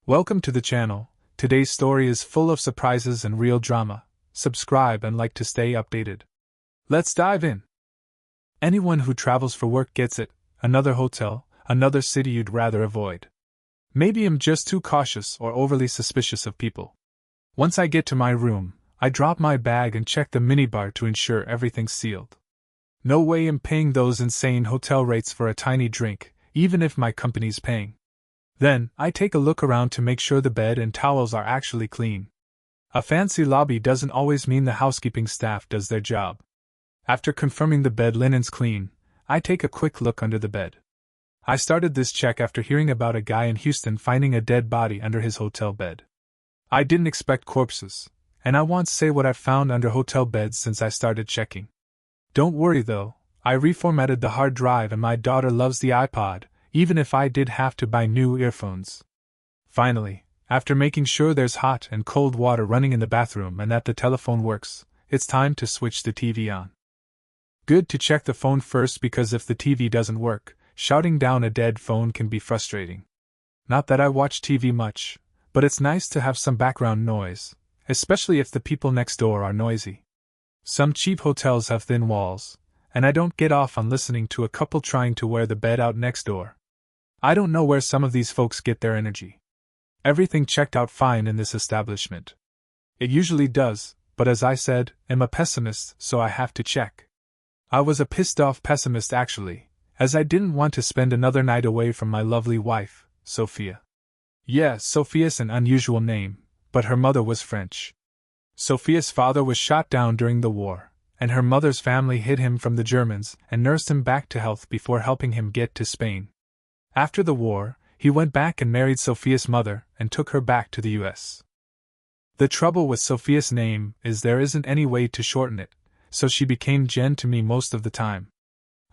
Welcome to the channel. Today's story is full of surprises and real drama. Subscribe and like to stay updated. Let's dive in. Anyone who travels for work gets it. Another hotel, another city you'd rather avoid. Maybe I'm just too cautious or overly suspicious of people. Once I get to my room, I drop my bag and check the minibar to ensure everything's sealed. No way I'm paying those insane hotel rates for a tiny drink, even if my company's paying. Then, I take a look around to make sure the bed and towels are actually clean. A fancy lobby doesn't always mean the housekeeping staff does their job. After confirming the bed linen's clean, I take a quick look under the bed. I started this check after hearing about a guy in Houston finding a dead body under his hotel bed. I didn't expect corpses, and I won't say what I've found under hotel beds since I started checking. Don't worry though, I reformatted the hard drive and my daughter loves the iPod, even if I did have to buy new earphones. Finally, after making sure there's hot and cold water running in the bathroom and that the telephone works, it's time to switch the TV on. Good to check the phone first because if the TV doesn't work, shouting down a dead phone can be frustrating. Not that I watch TV much, but it's nice to have some background noise, especially if the people next door are noisy. Some cheap hotels have thin walls, and I don't get off on listening to a couple trying to wear the bed out next door. I don't know where some of these folks get their energy. Everything checked out fine in this establishment. It usually does, but as I said, I'm a pessimist, so I have to check. I was a pissed-off pessimist actually, as I didn't want to spend another night away from my lovely wife, Sophia. Yeah, Sophia's an unusual name, but her mother was French. Sophia's father was shot down during the war, and her mother's family hid him from the Germans and nursed him back to health before helping him get to Spain. After the war, he went back and married Sophia's mother and took her back to the US. The trouble with Sophia's name is there isn't any way to shorten it, so she became Jen to me most of the time.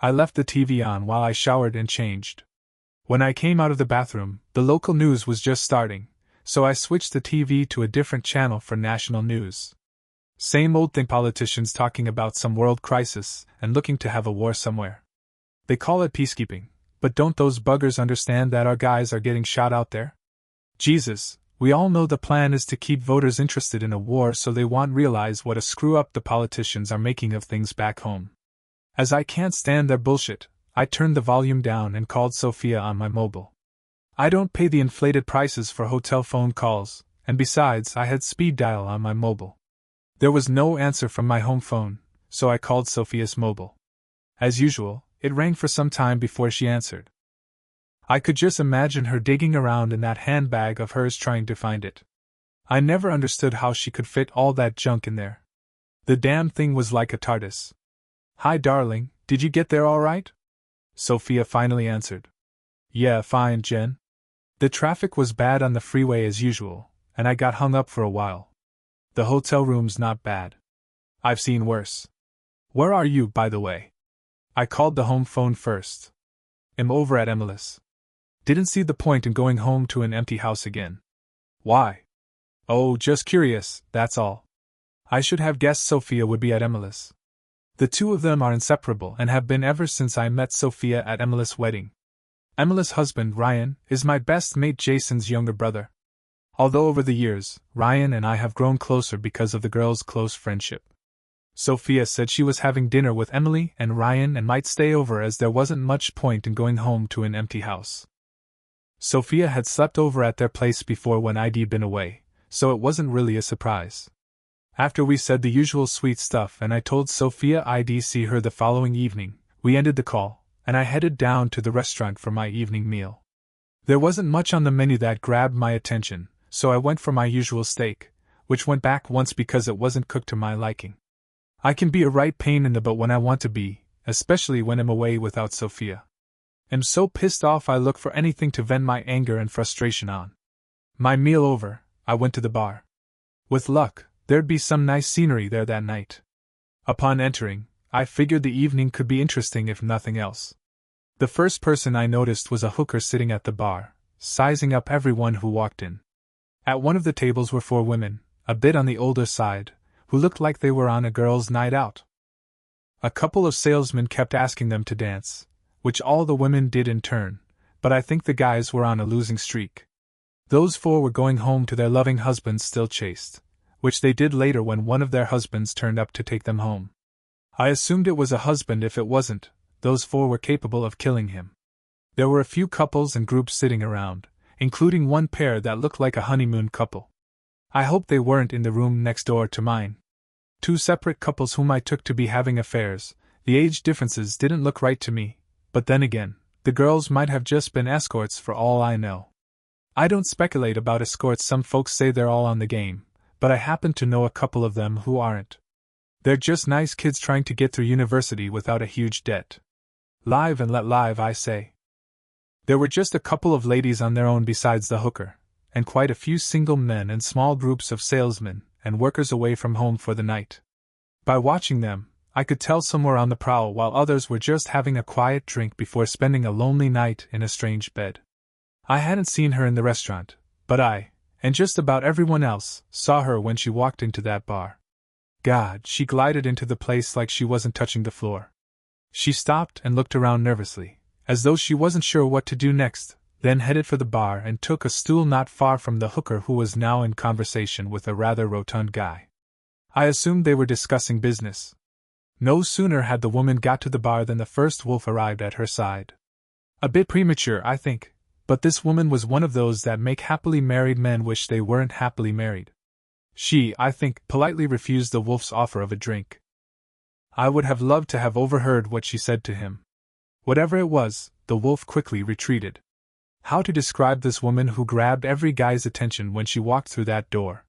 I left the TV on while I showered and changed. When I came out of the bathroom, the local news was just starting, so I switched the TV to a different channel for national news. Same old thing, politicians talking about some world crisis and looking to have a war somewhere. They call it peacekeeping. But don't those buggers understand that our guys are getting shot out there? Jesus, we all know the plan is to keep voters interested in a war so they won't realize what a screw-up the politicians are making of things back home. As I can't stand their bullshit, I turned the volume down and called Sophia on my mobile. I don't pay the inflated prices for hotel phone calls, and besides I had speed dial on my mobile. There was no answer from my home phone, so I called Sophia's mobile. As usual, it rang for some time before she answered. I could just imagine her digging around in that handbag of hers trying to find it. I never understood how she could fit all that junk in there. The damn thing was like a TARDIS. Hi darling, did you get there all right? Sophia finally answered. Yeah, fine, Jen. The traffic was bad on the freeway as usual, and I got hung up for a while. The hotel room's not bad. I've seen worse. Where are you, by the way? I called the home phone first. I'm over at Emily's. Didn't see the point in going home to an empty house again. Why? Oh, just curious, that's all. I should have guessed Sophia would be at Emily's. The two of them are inseparable and have been ever since I met Sophia at Emily's wedding. Emily's husband, Ryan, is my best mate Jason's younger brother. Although over the years, Ryan and I have grown closer because of the girls' close friendship. Sophia said she was having dinner with Emily and Ryan and might stay over as there wasn't much point in going home to an empty house. Sophia had slept over at their place before when I'd been away, so it wasn't really a surprise. After we said the usual sweet stuff and I told Sophia I'd see her the following evening, we ended the call, and I headed down to the restaurant for my evening meal. There wasn't much on the menu that grabbed my attention, so I went for my usual steak, which went back once because it wasn't cooked to my liking. I can be a right pain in the butt when I want to be, especially when I'm away without Sophia. I'm so pissed off I look for anything to vent my anger and frustration on. My meal over, I went to the bar. With luck, there'd be some nice scenery there that night. Upon entering, I figured the evening could be interesting if nothing else. The first person I noticed was a hooker sitting at the bar, sizing up everyone who walked in. At one of the tables were 4 women, a bit on the older side, who looked like they were on a girls' night out. A couple of salesmen kept asking them to dance, which all the women did in turn, but I think the guys were on a losing streak. Those four were going home to their loving husbands still chaste, which they did later when one of their husbands turned up to take them home. I assumed it was a husband. If it wasn't, those four were capable of killing him. There were a few couples and groups sitting around, including one pair that looked like a honeymoon couple. I hoped they weren't in the room next door to mine. Two separate couples whom I took to be having affairs. The age differences didn't look right to me, but then again, the girls might have just been escorts for all I know. I don't speculate about escorts. Some folks say they're all on the game, but I happen to know a couple of them who aren't. They're just nice kids trying to get through university without a huge debt. Live and let live, I say. There were just a couple of ladies on their own besides the hooker, and quite a few single men and small groups of salesmen and workers away from home for the night. By watching them, I could tell some were on the prowl while others were just having a quiet drink before spending a lonely night in a strange bed. I hadn't seen her in the restaurant, but I, and just about everyone else, saw her when she walked into that bar. God, she glided into the place like she wasn't touching the floor. She stopped and looked around nervously, as though she wasn't sure what to do next, then headed for the bar and took a stool not far from the hooker, who was now in conversation with a rather rotund guy. I assumed they were discussing business. No sooner had the woman got to the bar than the first wolf arrived at her side. A bit premature, I think, but this woman was one of those that make happily married men wish they weren't happily married. She, I think, politely refused the wolf's offer of a drink. I would have loved to have overheard what she said to him. Whatever it was, the wolf quickly retreated. How to describe this woman who grabbed every guy's attention when she walked through that door?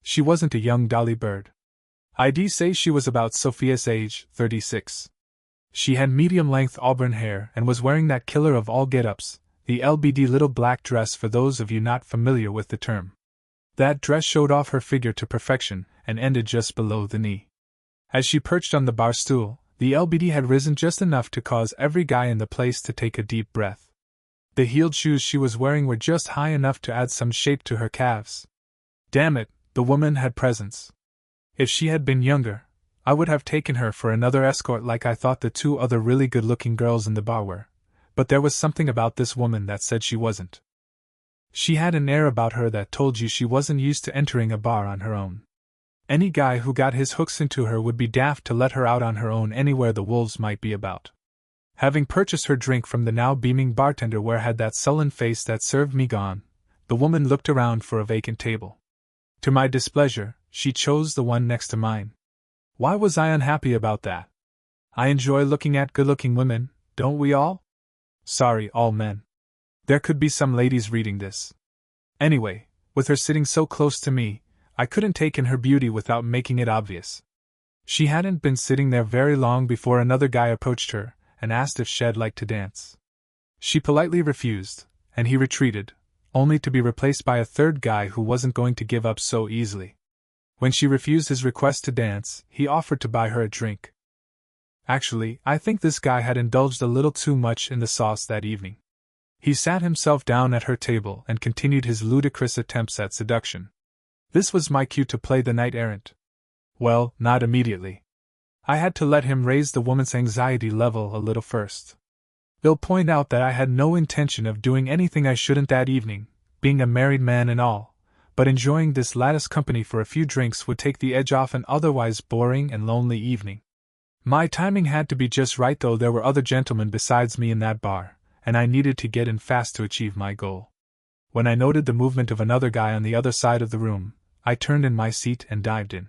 She wasn't a young dolly bird. I'd say she was about Sophia's age, 36. She had medium-length auburn hair and was wearing that killer of all get-ups, the LBD little black dress, for those of you not familiar with the term. That dress showed off her figure to perfection and ended just below the knee. As she perched on the bar stool, the LBD had risen just enough to cause every guy in the place to take a deep breath. The heeled shoes she was wearing were just high enough to add some shape to her calves. Damn it, the woman had presence. If she had been younger, I would have taken her for another escort like I thought the two other really good-looking girls in the bar were, but there was something about this woman that said she wasn't. She had an air about her that told you she wasn't used to entering a bar on her own. Any guy who got his hooks into her would be daft to let her out on her own anywhere the wolves might be about. Having purchased her drink from the now beaming bartender where had that sullen face that served me gone, the woman looked around for a vacant table. To my displeasure, she chose the one next to mine. Why was I unhappy about that? I enjoy looking at good-looking women, don't we all? Sorry, all men. There could be some ladies reading this. Anyway, with her sitting so close to me, I couldn't take in her beauty without making it obvious. She hadn't been sitting there very long before another guy approached her and asked if she'd like to dance. She politely refused, and he retreated, only to be replaced by a third guy who wasn't going to give up so easily. When she refused his request to dance, he offered to buy her a drink. Actually, I think this guy had indulged a little too much in the sauce that evening. He sat himself down at her table and continued his ludicrous attempts at seduction. This was my cue to play the knight-errant. Well, not immediately. I had to let him raise the woman's anxiety level a little first. I'll point out that I had no intention of doing anything I shouldn't that evening, being a married man and all, but enjoying this latter's company for a few drinks would take the edge off an otherwise boring and lonely evening. My timing had to be just right, though there were other gentlemen besides me in that bar, and I needed to get in fast to achieve my goal. When I noted the movement of another guy on the other side of the room, I turned in my seat and dived in.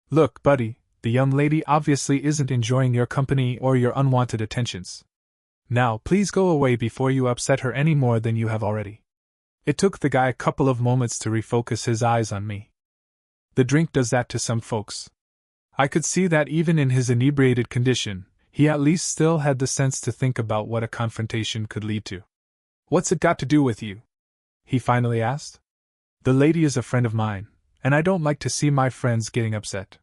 Look, buddy, the young lady obviously isn't enjoying your company or your unwanted attentions. Now, please go away before you upset her any more than you have already. It took the guy a couple of moments to refocus his eyes on me. The drink does that to some folks. I could see that even in his inebriated condition, he at least still had the sense to think about what a confrontation could lead to. What's it got to do with you? He finally asked. The lady is a friend of mine, and I don't like to see my friends getting upset.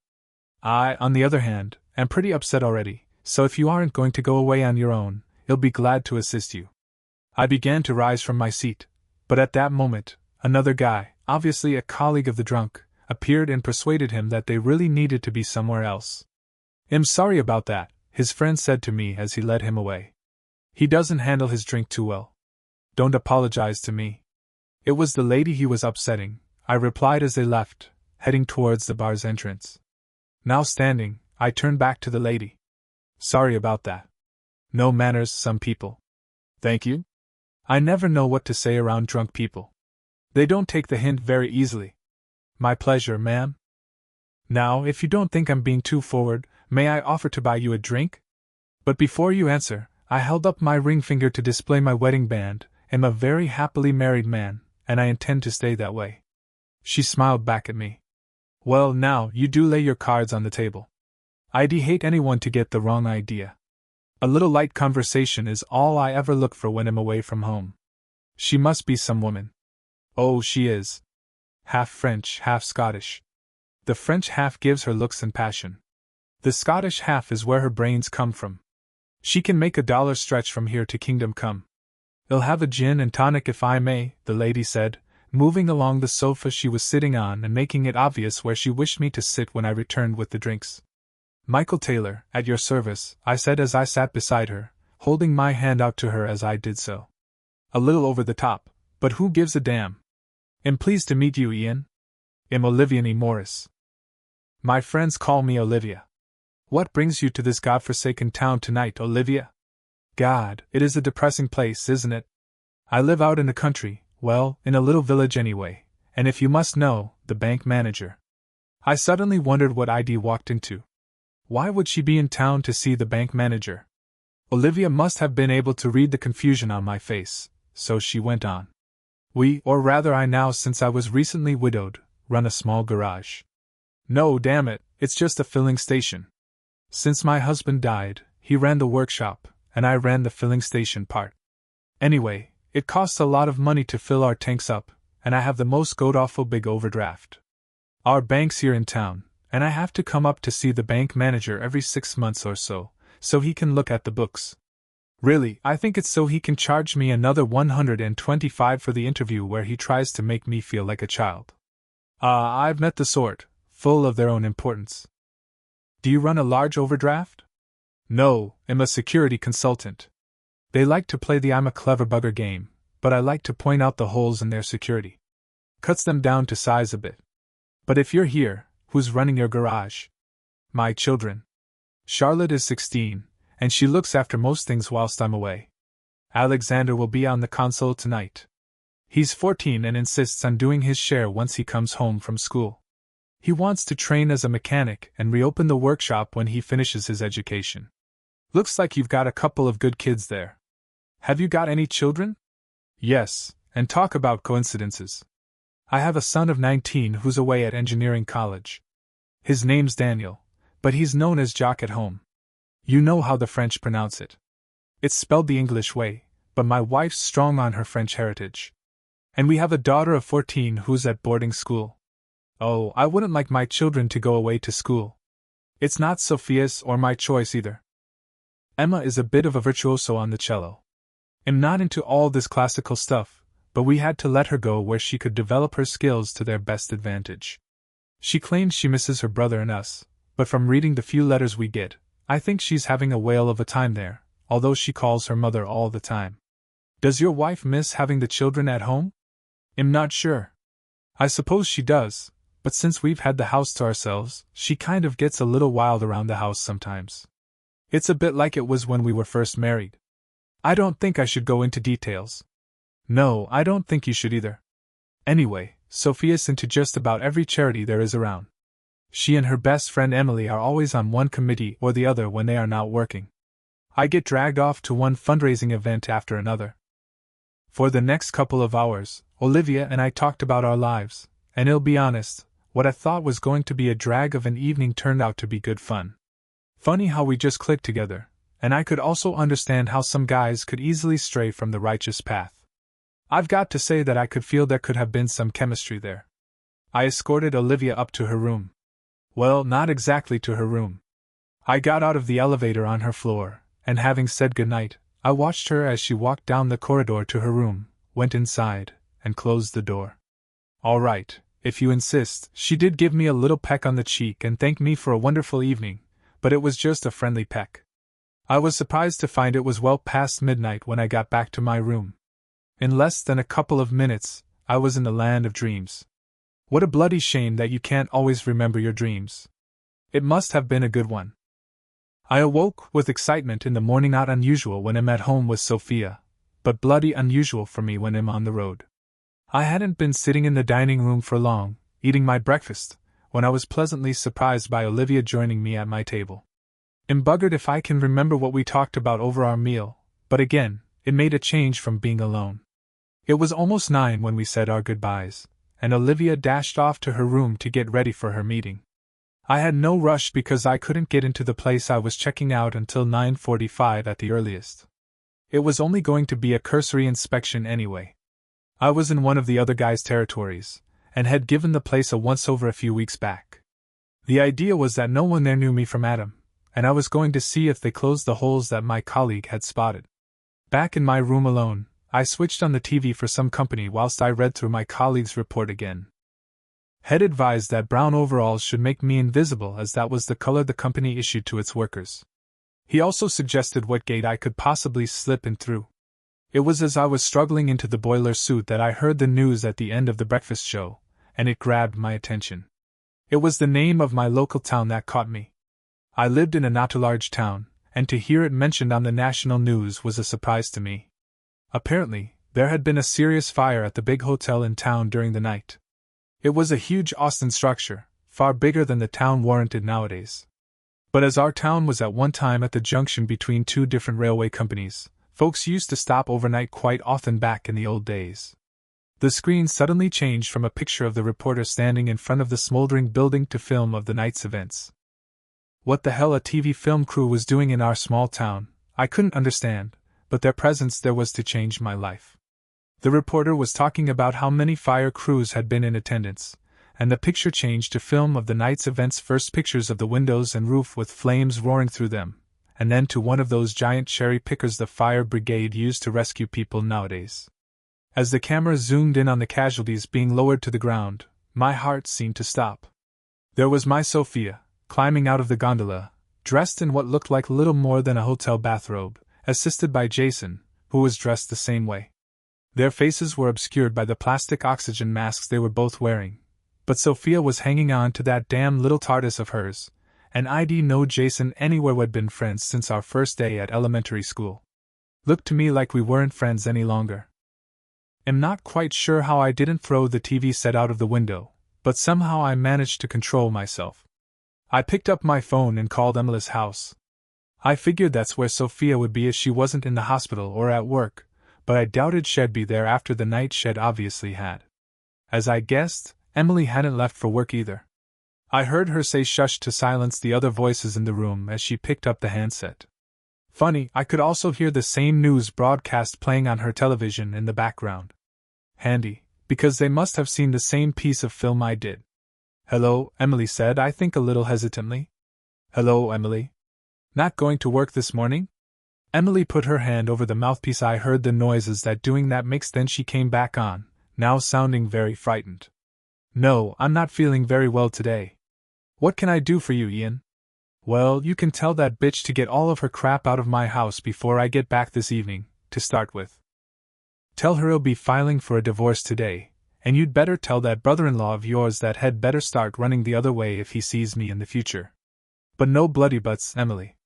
I, on the other hand, am pretty upset already, so if you aren't going to go away on your own, I'll be glad to assist you. I began to rise from my seat, but at that moment, another guy, obviously a colleague of the drunk, appeared and persuaded him that they really needed to be somewhere else. I'm sorry about that, his friend said to me as he led him away. He doesn't handle his drink too well. Don't apologize to me. It was the lady he was upsetting, I replied as they left, heading towards the bar's entrance. Now standing, I turned back to the lady. Sorry about that. No manners, some people. Thank you? I never know what to say around drunk people. They don't take the hint very easily. My pleasure, ma'am. Now, if you don't think I'm being too forward, may I offer to buy you a drink? But before you answer, I held up my ring finger to display my wedding band. I'm a very happily married man, and I intend to stay that way. She smiled back at me. Well, now, you do lay your cards on the table. I'd hate anyone to get the wrong idea. A little light conversation is all I ever look for when I'm away from home. She must be some woman. Oh, she is. Half French, half Scottish. The French half gives her looks and passion. The Scottish half is where her brains come from. She can make $1 stretch from here to kingdom come. I'll have a gin and tonic if I may, the lady said, moving along the sofa she was sitting on and making it obvious where she wished me to sit when I returned with the drinks. Michael Taylor, at your service, I said as I sat beside her, holding my hand out to her as I did so. A little over the top, but who gives a damn? I'm pleased to meet you, Ian. I'm Olivia E. Morris. My friends call me Olivia. What brings you to this godforsaken town tonight, Olivia? God, it is a depressing place, isn't it? I live out in the country, well, in a little village anyway, and if you must know, the bank manager. I suddenly wondered what I'd walked into. Why would she be in town to see the bank manager? Olivia must have been able to read the confusion on my face, so she went on. We, or rather I now since I was recently widowed, run a small garage. No, damn it, it's just a filling station. Since my husband died, he ran the workshop, and I ran the filling station part. Anyway, it costs a lot of money to fill our tanks up, and I have the most god-awful big overdraft. Our bank's here in town, and I have to come up to see the bank manager every 6 months or so he can look at the books. Really, I think it's so he can charge me another $125 for the interview where he tries to make me feel like a child. I've met the sort, full of their own importance. Do you run a large overdraft? No, I'm a security consultant. They like to play the I'm a clever bugger game, but I like to point out the holes in their security. Cuts them down to size a bit. But if you're here, who's running your garage? My children. Charlotte is 16, and she looks after most things whilst I'm away. Alexander will be on the console tonight. He's 14 and insists on doing his share once he comes home from school. He wants to train as a mechanic and reopen the workshop when he finishes his education. Looks like you've got a couple of good kids there. Have you got any children? Yes, and talk about coincidences. I have a son of 19 who's away at engineering college. His name's Daniel, but he's known as Jock at home. You know how the French pronounce it. It's spelled the English way, but my wife's strong on her French heritage. And we have a daughter of 14 who's at boarding school. Oh, I wouldn't like my children to go away to school. It's not Sophia's or my choice either. Emma is a bit of a virtuoso on the cello. I'm not into all this classical stuff, but we had to let her go where she could develop her skills to their best advantage. She claims she misses her brother and us, but from reading the few letters we get, I think she's having a whale of a time there, although she calls her mother all the time. Does your wife miss having the children at home? I'm not sure. I suppose she does, but since we've had the house to ourselves, she kind of gets a little wild around the house sometimes. It's a bit like it was when we were first married. I don't think I should go into details. No, I don't think you should either. Anyway, Sophia's into just about every charity there is around. She and her best friend Emily are always on one committee or the other when they are not working. I get dragged off to one fundraising event after another. For the next couple of hours, Olivia and I talked about our lives, and I'll be honest, what I thought was going to be a drag of an evening turned out to be good fun. Funny how we just clicked together, and I could also understand how some guys could easily stray from the righteous path. I've got to say that I could feel there could have been some chemistry there. I escorted Olivia up to her room. Well, not exactly to her room. I got out of the elevator on her floor, and having said goodnight, I watched her as she walked down the corridor to her room, went inside, and closed the door. All right, if you insist. She did give me a little peck on the cheek and thank me for a wonderful evening, but it was just a friendly peck. I was surprised to find it was well past midnight when I got back to my room. In less than a couple of minutes, I was in the land of dreams. What a bloody shame that you can't always remember your dreams. It must have been a good one. I awoke with excitement in the morning, not unusual when I'm at home with Sophia, but bloody unusual for me when I'm on the road. I hadn't been sitting in the dining room for long, eating my breakfast, when I was pleasantly surprised by Olivia joining me at my table. I'm buggered if I can remember what we talked about over our meal, but again, it made a change from being alone. It was almost 9 when we said our goodbyes, and Olivia dashed off to her room to get ready for her meeting. I had no rush because I couldn't get into the place I was checking out until 9:45 at the earliest. It was only going to be a cursory inspection anyway. I was in one of the other guys' territories, and had given the place a once-over a few weeks back. The idea was that no one there knew me from Adam, and I was going to see if they closed the holes that my colleague had spotted. Back in my room alone, I switched on the TV for some company whilst I read through my colleague's report again. Head advised that brown overalls should make me invisible, as that was the color the company issued to its workers. He also suggested what gate I could possibly slip in through. It was as I was struggling into the boiler suit that I heard the news at the end of the breakfast show, and it grabbed my attention. It was the name of my local town that caught me. I lived in a not-too-large town, and to hear it mentioned on the national news was a surprise to me. Apparently, there had been a serious fire at the big hotel in town during the night. It was a huge Austin structure, far bigger than the town warranted nowadays. But as our town was at one time at the junction between 2 different railway companies, folks used to stop overnight quite often back in the old days. The screen suddenly changed from a picture of the reporter standing in front of the smoldering building to film of the night's events. What the hell a TV film crew was doing in our small town, I couldn't understand, but their presence there was to change my life. The reporter was talking about how many fire crews had been in attendance, and the picture changed to film of the night's events, first pictures of the windows and roof with flames roaring through them, and then to one of those giant cherry pickers the fire brigade used to rescue people nowadays. As the camera zoomed in on the casualties being lowered to the ground, my heart seemed to stop. There was my Sophia, climbing out of the gondola, dressed in what looked like little more than a hotel bathrobe, assisted by Jason, who was dressed the same way. Their faces were obscured by the plastic oxygen masks they were both wearing, but Sophia was hanging on to that damn little TARDIS of hers, and I'd know Jason anywhere. We'd been friends since our first day at elementary school. Looked to me like we weren't friends any longer. I'm not quite sure how I didn't throw the TV set out of the window, but somehow I managed to control myself. I picked up my phone and called Emily's house. I figured that's where Sophia would be if she wasn't in the hospital or at work, but I doubted she'd be there after the night she'd obviously had. As I guessed, Emily hadn't left for work either. I heard her say shush to silence the other voices in the room as she picked up the handset. Funny, I could also hear the same news broadcast playing on her television in the background. Handy, because they must have seen the same piece of film I did. "Hello," Emily said, I think a little hesitantly. "Hello, Emily. Not going to work this morning?" Emily put her hand over the mouthpiece. I heard the noises that doing that makes, then she came back on, now sounding very frightened. "No, I'm not feeling very well today. What can I do for you, Ian?" "Well, you can tell that bitch to get all of her crap out of my house before I get back this evening, to start with. Tell her he'll be filing for a divorce today, and you'd better tell that brother-in-law of yours that he'd better start running the other way if he sees me in the future. But no bloody buts, Emily.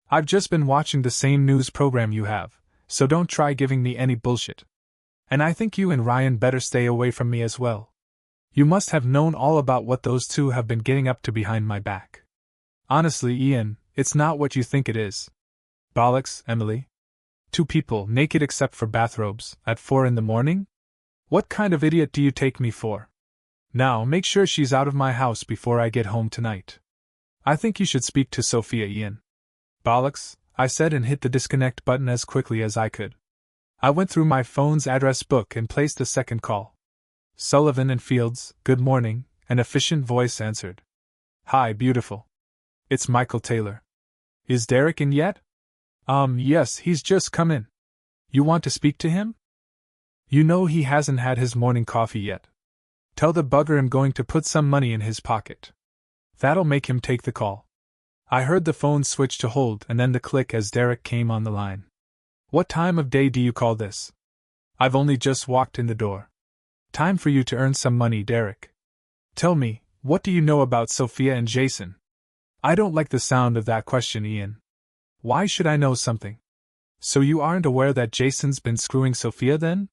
I've just been watching the same news program you have, so don't try giving me any bullshit. And I think you and Ryan better stay away from me as well. You must have known all about what those two have been getting up to behind my back. Honestly, Ian, it's not what you think it is." "Bollocks, Emily. 2 people, naked except for bathrobes, at 4 in the morning? What kind of idiot do you take me for? Now, make sure she's out of my house before I get home tonight. I think you should speak to Sophia, Ian." "Bollocks," I said and hit the disconnect button as quickly as I could. I went through my phone's address book and placed a second call. "Sullivan and Fields, good morning," an efficient voice answered. "Hi, beautiful. It's Michael Taylor. Is Derek in yet?" Yes, he's just come in. You want to speak to him?" "You know he hasn't had his morning coffee yet. Tell the bugger I'm going to put some money in his pocket. That'll make him take the call." I heard the phone switch to hold and then the click as Derek came on the line. "What time of day do you call this? I've only just walked in the door." Time for you to earn some money, Derek. Tell me, what do you know about Sophia and Jason? I don't like the sound of that question, Ian. Why should I know something? So you aren't aware that Jason's been screwing Sophia then?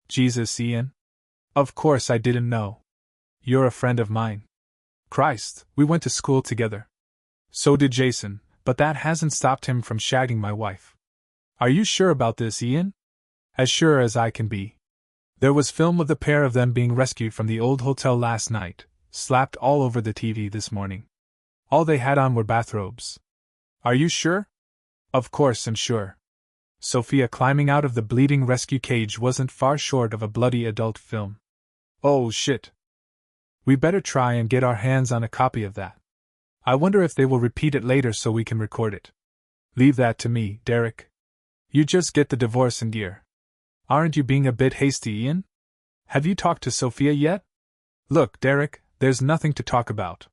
Jesus, Ian. Of course I didn't know. You're a friend of mine. Christ, we went to school together. So did Jason, but that hasn't stopped him from shagging my wife. Are you sure about this, Ian? As sure as I can be. There was film of the pair of them being rescued from the old hotel last night, slapped all over the TV this morning. All they had on were bathrobes. Are you sure? Of course I'm sure. Sophia climbing out of the bleeding rescue cage wasn't far short of a bloody adult film. Oh shit. We better try and get our hands on a copy of that. I wonder if they will repeat it later so we can record it. Leave that to me, Derek. You just get the divorce in gear. Aren't you being a bit hasty, Ian? Have you talked to Sophia yet? Look, Derek, there's nothing to talk about.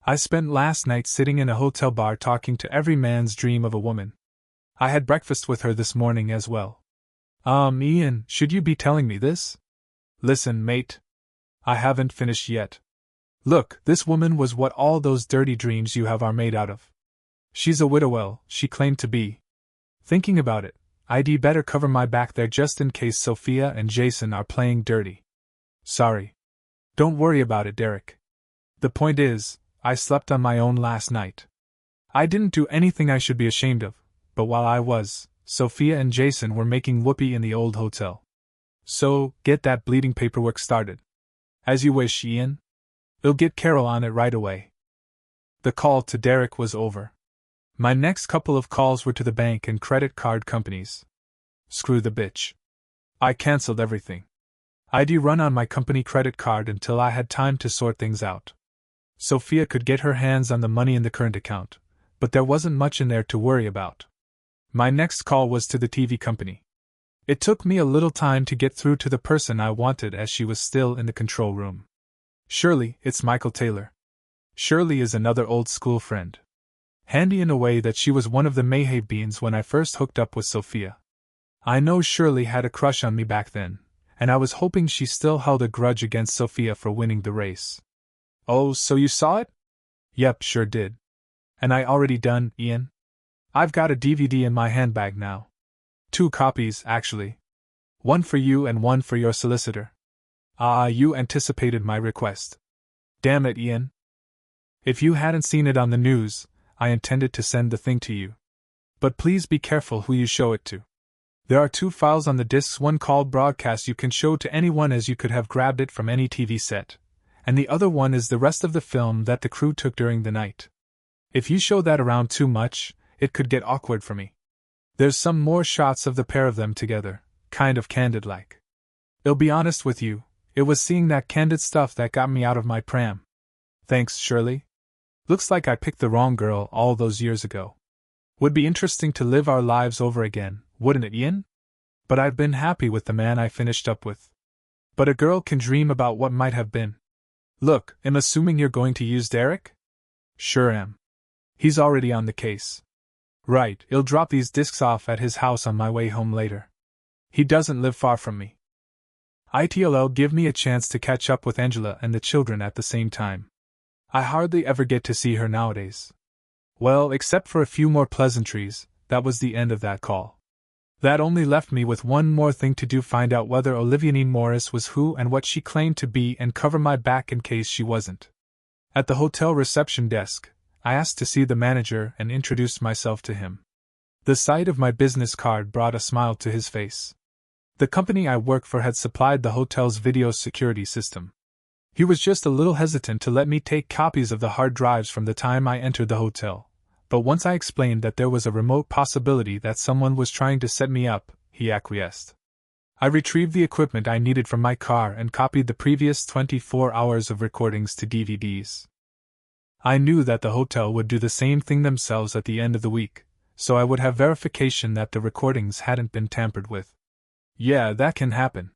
I spent last night sitting in a hotel bar talking to every man's dream of a woman. I had breakfast with her this morning as well. Ian, should you be telling me this? Listen, mate. I haven't finished yet. Look, this woman was what all those dirty dreams you have are made out of. She's a widow, well, she claimed to be. Thinking about it, I'd better cover my back there just in case Sophia and Jason are playing dirty. Sorry. Don't worry about it, Derek. The point is, I slept on my own last night. I didn't do anything I should be ashamed of, but while I was, Sophia and Jason were making whoopee in the old hotel. So, get that bleeding paperwork started. As you wish, Ian. I'll get Carol on it right away. The call to Derek was over. My next couple of calls were to the bank and credit card companies. Screw the bitch. I cancelled everything. I'd run on my company credit card until I had time to sort things out. Sophia could get her hands on the money in the current account, but there wasn't much in there to worry about. My next call was to the TV company. It took me a little time to get through to the person I wanted as she was still in the control room. Shirley, it's Michael Taylor. Shirley is another old school friend. Handy in a way that she was one of the Mayhay beans when I first hooked up with Sophia. I know Shirley had a crush on me back then, and I was hoping she still held a grudge against Sophia for winning the race. Oh, so you saw it? Yep, sure did. And I already done, Ian. I've got a DVD in my handbag now. 2 copies, actually. One for you and one for your solicitor. You anticipated my request. Damn it, Ian. If you hadn't seen it on the news, I intended to send the thing to you. But please be careful who you show it to. There are 2 files on the discs, one called Broadcast you can show to anyone as you could have grabbed it from any TV set, and the other one is the rest of the film that the crew took during the night. If you show that around too much, it could get awkward for me. There's some more shots of the pair of them together, kind of candid-like. I'll be honest with you, it was seeing that candid stuff that got me out of my pram. Thanks, Shirley. Looks like I picked the wrong girl all those years ago. Would be interesting to live our lives over again, wouldn't it, Ian? But I've been happy with the man I finished up with. But a girl can dream about what might have been. Look, I'm assuming you're going to use Derek? Sure am. He's already on the case. Right, I'll drop these discs off at his house on my way home later. He doesn't live far from me. It'll give me a chance to catch up with Angela and the children at the same time. I hardly ever get to see her nowadays. Well, except for a few more pleasantries, that was the end of that call. That only left me with one more thing to do: find out whether Olivia Neane Morris was who and what she claimed to be and cover my back in case she wasn't. At the hotel reception desk, I asked to see the manager and introduced myself to him. The sight of my business card brought a smile to his face. The company I work for had supplied the hotel's video security system. He was just a little hesitant to let me take copies of the hard drives from the time I entered the hotel, but once I explained that there was a remote possibility that someone was trying to set me up, he acquiesced. I retrieved the equipment I needed from my car and copied the previous 24 hours of recordings to DVDs. I knew that the hotel would do the same thing themselves at the end of the week, so I would have verification that the recordings hadn't been tampered with. Yeah, that can happen.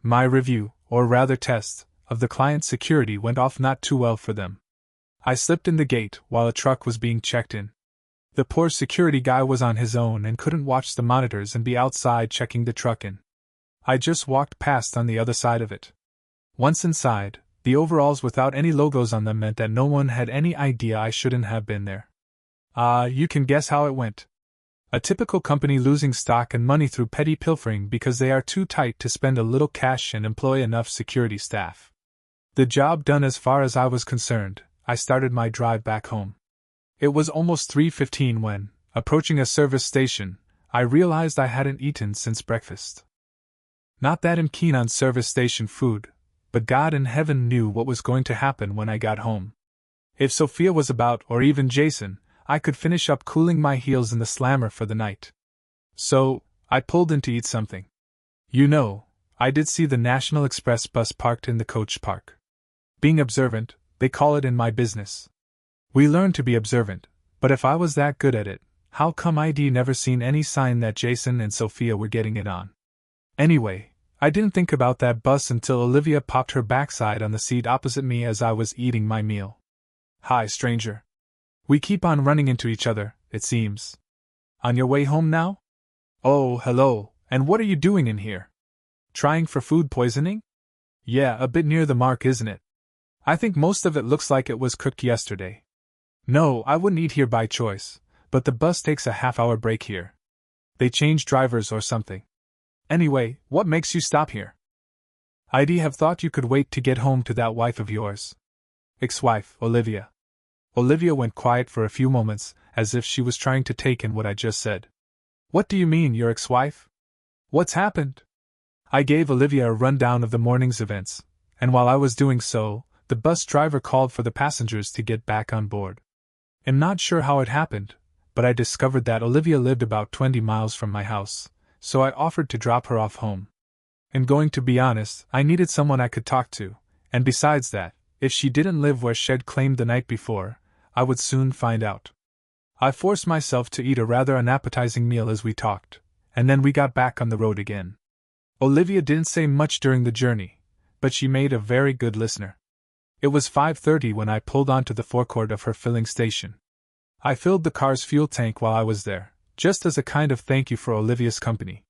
My review, or rather test, of the client's security went off not too well for them. I slipped in the gate while a truck was being checked in. The poor security guy was on his own and couldn't watch the monitors and be outside checking the truck in. I just walked past on the other side of it. Once inside, the overalls without any logos on them meant that no one had any idea I shouldn't have been there. You can guess how it went. A typical company losing stock and money through petty pilfering because they are too tight to spend a little cash and employ enough security staff. The job done as far as I was concerned, I started my drive back home. It was almost 3:15 when, approaching a service station, I realized I hadn't eaten since breakfast. Not that I'm keen on service station food, but God in heaven knew what was going to happen when I got home. If Sophia was about, or even Jason, I could finish up cooling my heels in the slammer for the night. So, I pulled in to eat something. You know, I did see the National Express bus parked in the coach park. Being observant, they call it in my business. We learn to be observant, but if I was that good at it, how come I'd never seen any sign that Jason and Sophia were getting it on? Anyway, I didn't think about that bus until Olivia popped her backside on the seat opposite me as I was eating my meal. Hi, stranger. We keep on running into each other, it seems. On your way home now? Oh, hello, and what are you doing in here? Trying for food poisoning? Yeah, a bit near the mark, isn't it? I think most of it looks like it was cooked yesterday. No, I wouldn't eat here by choice, but the bus takes a half-hour break here. They change drivers or something. Anyway, what makes you stop here? I'd have thought you could wait to get home to that wife of yours. Ex-wife, Olivia. Olivia went quiet for a few moments, as if she was trying to take in what I just said. What do you mean, your ex-wife? What's happened? I gave Olivia a rundown of the morning's events, and while I was doing so, the bus driver called for the passengers to get back on board. I'm not sure how it happened, but I discovered that Olivia lived about 20 miles from my house, so I offered to drop her off home. And going to be honest, I needed someone I could talk to, and besides that, if she didn't live where she'd claimed the night before, I would soon find out. I forced myself to eat a rather unappetizing meal as we talked, and then we got back on the road again. Olivia didn't say much during the journey, but she made a very good listener. It was 5:30 when I pulled onto the forecourt of her filling station. I filled the car's fuel tank while I was there, just as a kind of thank you for Olivia's company.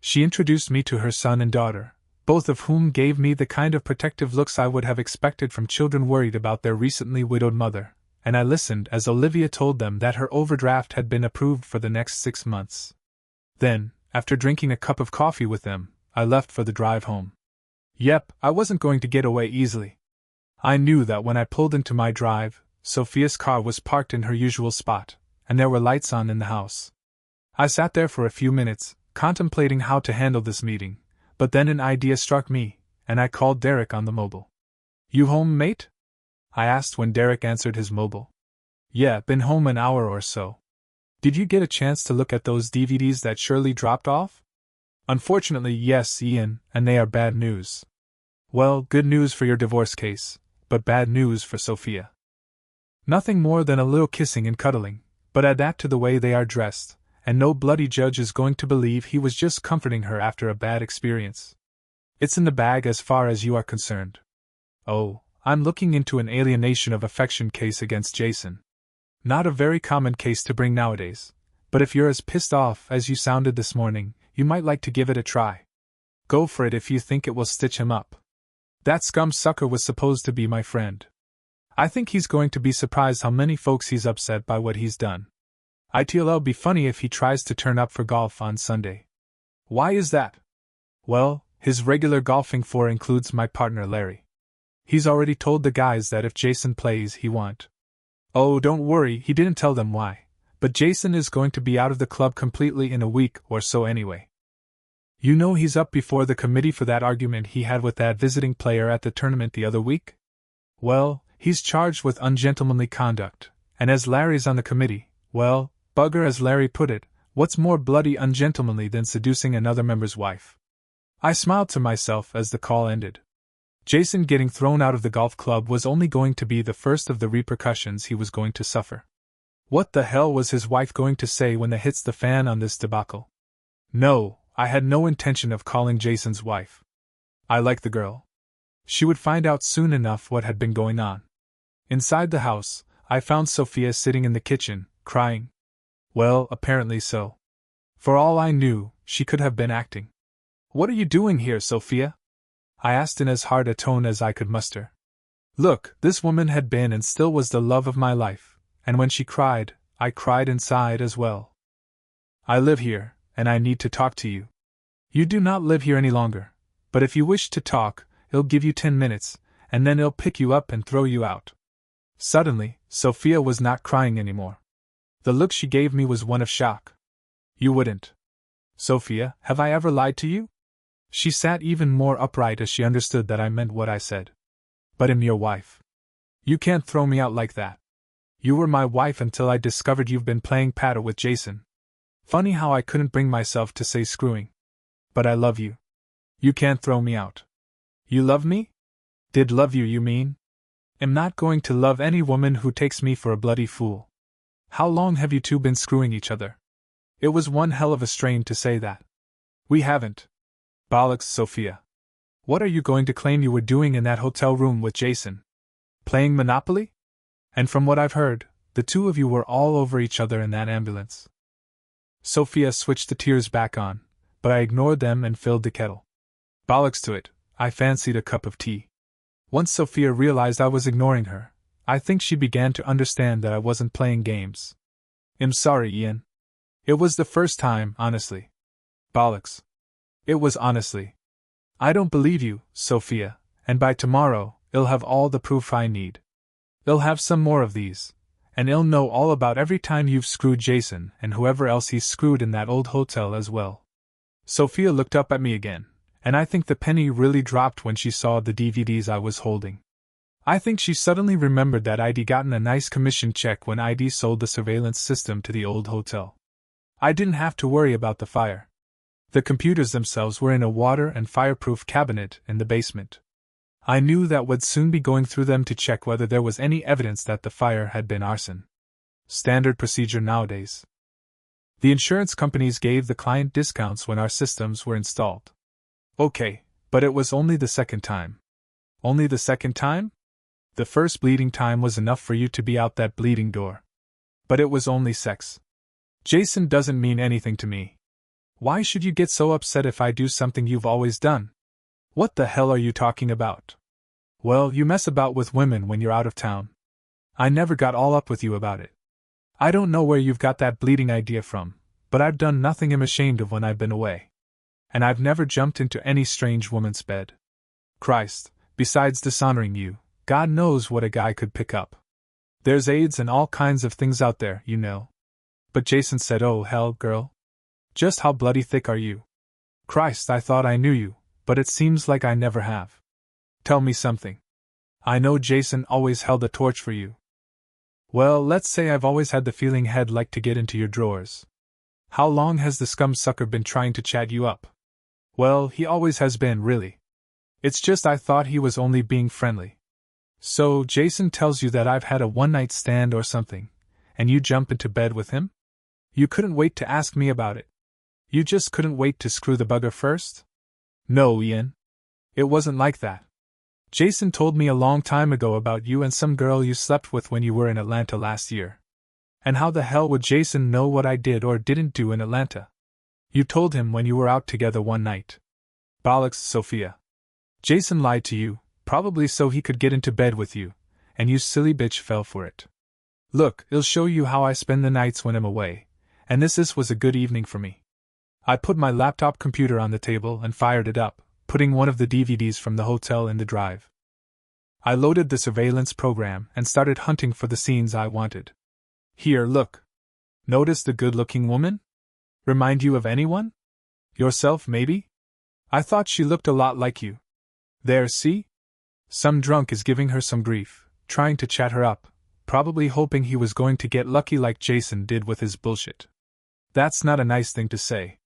She introduced me to her son and daughter, both of whom gave me the kind of protective looks I would have expected from children worried about their recently widowed mother, and I listened as Olivia told them that her overdraft had been approved for the next 6 months. Then, after drinking a cup of coffee with them, I left for the drive home. Yep, I wasn't going to get away easily. I knew that when I pulled into my drive, Sophia's car was parked in her usual spot, and there were lights on in the house. I sat there for a few minutes, contemplating how to handle this meeting, but then an idea struck me, and I called Derek on the mobile. You home, mate? I asked when Derek answered his mobile. Yeah, been home an hour or so. Did you get a chance to look at those DVDs that Shirley dropped off? Unfortunately, yes, Ian, and they are bad news. Well, good news for your divorce case, but bad news for Sophia. Nothing more than a little kissing and cuddling, but add that to the way they are dressed, and no bloody judge is going to believe he was just comforting her after a bad experience. It's in the bag as far as you are concerned. Oh, I'm looking into an alienation of affection case against Jason. Not a very common case to bring nowadays, but if you're as pissed off as you sounded this morning, you might like to give it a try. Go for it if you think it will stitch him up. That scum sucker was supposed to be my friend. I think he's going to be surprised how many folks he's upset by what he's done. It'll be funny if he tries to turn up for golf on Sunday. Why is that? Well, his regular golfing for includes my partner Larry. He's already told the guys that if Jason plays, he won't. Oh, don't worry, he didn't tell them why, but Jason is going to be out of the club completely in a week or so anyway. You know he's up before the committee for that argument he had with that visiting player at the tournament the other week? Well, he's charged with ungentlemanly conduct, and as Larry's on the committee, well, bugger as Larry put it, what's more bloody ungentlemanly than seducing another member's wife? I smiled to myself as the call ended. Jason getting thrown out of the golf club was only going to be the first of the repercussions he was going to suffer. What the hell was his wife going to say when the hits the fan on this debacle? No, I had no intention of calling Jason's wife. I liked the girl. She would find out soon enough what had been going on. Inside the house, I found Sophia sitting in the kitchen, crying. Well, apparently so. For all I knew, she could have been acting. What are you doing here, Sophia? I asked in as hard a tone as I could muster. Look, this woman had been and still was the love of my life, and when she cried, I cried inside as well. I live here, and I need to talk to you. You do not live here any longer, but if you wish to talk, I'll give you 10 minutes, and then I'll pick you up and throw you out. Suddenly, Sophia was not crying anymore. The look she gave me was one of shock. You wouldn't. Sophia, have I ever lied to you? She sat even more upright as she understood that I meant what I said. But I'm your wife. You can't throw me out like that. You were my wife until I discovered you've been playing patter with Jason. Funny how I couldn't bring myself to say screwing. But I love you. You can't throw me out. You love me? Did love you mean? I'm not going to love any woman who takes me for a bloody fool. How long have you two been screwing each other? It was one hell of a strain to say that. We haven't. Bollocks, Sophia. What are you going to claim you were doing in that hotel room with Jason? Playing Monopoly? And from what I've heard, the two of you were all over each other in that ambulance. Sophia switched the tears back on, but I ignored them and filled the kettle. Bollocks to it, I fancied a cup of tea. Once Sophia realized I was ignoring her, I think she began to understand that I wasn't playing games. I'm sorry, Ian. It was the first time, honestly. Bollocks. It was honestly. I don't believe you, Sophia, and by tomorrow, I'll have all the proof I need. I'll have some more of these, and I'll know all about every time you've screwed Jason and whoever else he's screwed in that old hotel as well. Sophia looked up at me again, and I think the penny really dropped when she saw the DVDs I was holding. I think she suddenly remembered that I'd gotten a nice commission check when I'd sold the surveillance system to the old hotel. I didn't have to worry about the fire. The computers themselves were in a water and fireproof cabinet in the basement. I knew that would soon be going through them to check whether there was any evidence that the fire had been arson. Standard procedure nowadays. The insurance companies gave the client discounts when our systems were installed. Okay, but it was only the second time. Only the second time? The first bleeding time was enough for you to be out that bleeding door. But it was only sex. Jason doesn't mean anything to me. Why should you get so upset if I do something you've always done? What the hell are you talking about? Well, you mess about with women when you're out of town. I never got all up with you about it. I don't know where you've got that bleeding idea from, but I've done nothing I'm ashamed of when I've been away. And I've never jumped into any strange woman's bed. Christ, besides dishonoring you, God knows what a guy could pick up. There's AIDS and all kinds of things out there, you know. But Jason said, oh hell, girl. Just how bloody thick are you? Christ, I thought I knew you, but it seems like I never have. Tell me something. I know Jason always held a torch for you. Well, let's say I've always had the feeling he'd like to get into your drawers. How long has the scum sucker been trying to chat you up? Well, he always has been, really. It's just I thought he was only being friendly. So, Jason tells you that I've had a one-night stand or something, and you jump into bed with him? You couldn't wait to ask me about it. You just couldn't wait to screw the bugger first? No, Ian. It wasn't like that. Jason told me a long time ago about you and some girl you slept with when you were in Atlanta last year. And how the hell would Jason know what I did or didn't do in Atlanta? You told him when you were out together one night. Bollocks, Sophia. Jason lied to you, probably so he could get into bed with you, and you silly bitch fell for it. Look, I'll show you how I spend the nights when I'm away, and this was a good evening for me. I put my laptop computer on the table and fired it up, putting one of the DVDs from the hotel in the drive. I loaded the surveillance program and started hunting for the scenes I wanted. Here, look. Notice the good-looking woman? Remind you of anyone? Yourself, maybe? I thought she looked a lot like you. There, see? Some drunk is giving her some grief, trying to chat her up, probably hoping he was going to get lucky like Jason did with his bullshit. That's not a nice thing to say.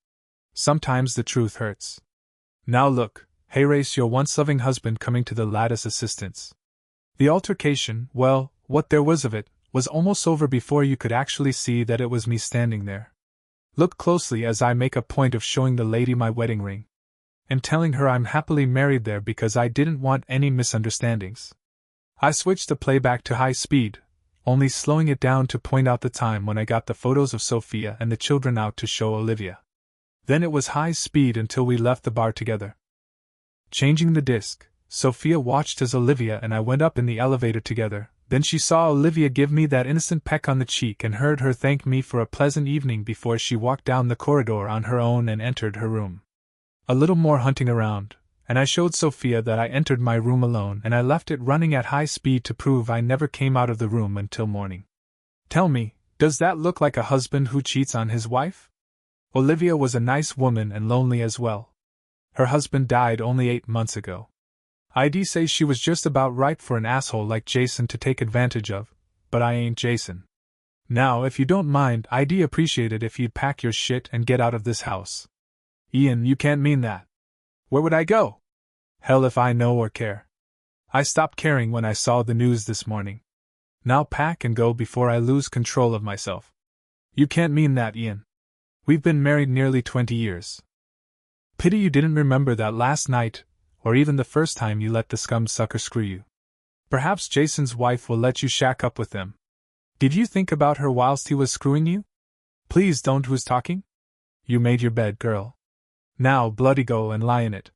Sometimes the truth hurts. Now look, Hayrace, your once-loving husband coming to the lattice assistance. The altercation, well, what there was of it, was almost over before you could actually see that it was me standing there. Look closely as I make a point of showing the lady my wedding ring. And telling her I'm happily married there because I didn't want any misunderstandings. I switched the playback to high speed, only slowing it down to point out the time when I got the photos of Sophia and the children out to show Olivia. Then it was high speed until we left the bar together. Changing the disc, Sophia watched as Olivia and I went up in the elevator together. Then she saw Olivia give me that innocent peck on the cheek and heard her thank me for a pleasant evening before she walked down the corridor on her own and entered her room. A little more hunting around, and I showed Sophia that I entered my room alone and I left it running at high speed to prove I never came out of the room until morning. Tell me, does that look like a husband who cheats on his wife? Olivia was a nice woman and lonely as well. Her husband died only 8 months ago. I'd say she was just about right for an asshole like Jason to take advantage of, but I ain't Jason. Now, if you don't mind, I'd appreciate it if you'd pack your shit and get out of this house. Ian, you can't mean that. Where would I go? Hell if I know or care. I stopped caring when I saw the news this morning. Now pack and go before I lose control of myself. You can't mean that, Ian. We've been married nearly 20 years. Pity you didn't remember that last night, or even the first time you let the scum sucker screw you. Perhaps Jason's wife will let you shack up with them. Did you think about her whilst he was screwing you? Please don't. Who's talking? You made your bed, girl. Now bloody go and lie in it.